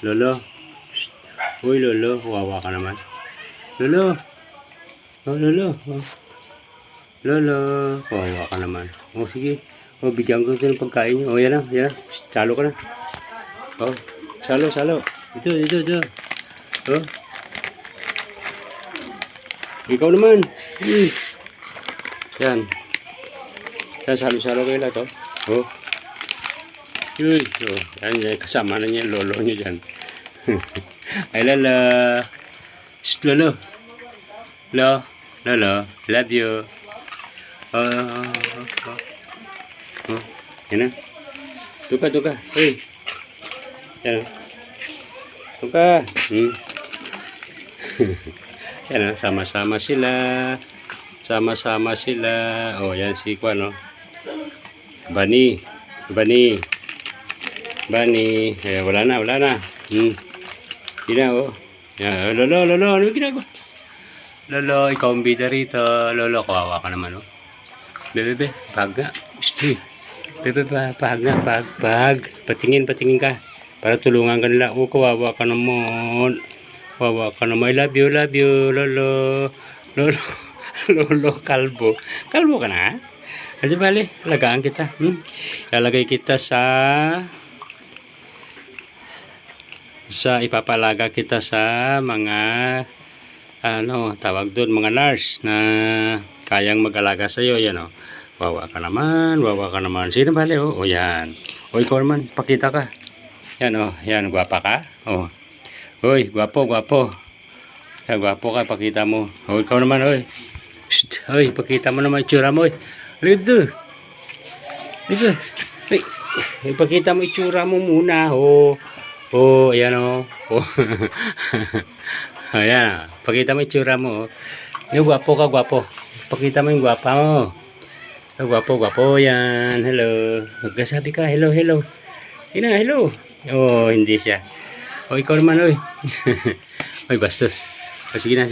Lolo. Shh. Uy, Lolo. Wawa ka naman. Lolo. Oh, Lolo. Oh. Lolo. Wawa ka naman. Oh, sige. Oh, bigyan ko ito ng pagkain niyo. Oh, yan na. Yan na. Shh. Salo ka na. Oh. Salo, salo. Ito. Oh. Ikaw naman. Yan. Yan, salo-salo kayo lahat, oh. Oh. Uy. Oh. Yan, kasama na niya, lolo niya dyan. Ay, Lolo. Shh, Lolo. Lolo. Love you. Oh. Yan na. Tuka. Uy. Yan na. Tuka. Yan na, sama-sama sila. Oh, yan si Kwan, no? Bunny. Eh, wala na. Hindi na, oh. Yan, Lolo, ano yung ginagawa? Lolo, ikaw ang bida rito. Lolo, kawawa ka naman, oh. Bebe, pag nga. Bebe, pag nga. Patingin ka. Para tulungan ka nila. Oh, kawawa ka naman. I love you, Lolo. Lolo, kalbo ka na, ha? Adi bali, alagaan kita. Lalagay kita sa ipapalaga kita sa mga tawag doon, mga nurse na kayang mag-alaga sa iyo, yan, oh. Wawa ka naman. Sino bali, oh? Oh, yan. O, ikaw naman, pakita ka. Yan, oh. Yan, gwapa ka. Oh. Hoy, gwapo. Yan, gwapo ka, pakita mo. Oh, ikaw naman, hoy. Hoy, pakita mo naman itsura mo, hoy. Dito. Hey, ipakita mo itsura mo muna, oh. Oh, ayan, oh. Ayan, pakita mo itsura mo, oh. Yung gwapo ka. Pakita mo yung gwapa mo. Oh, gwapo, yan. Hello. Magkasabi ka, hello. Hello. Oh, hindi siya. Oh, ikaw naman, oy. Oy, bastos. Oh, sige na.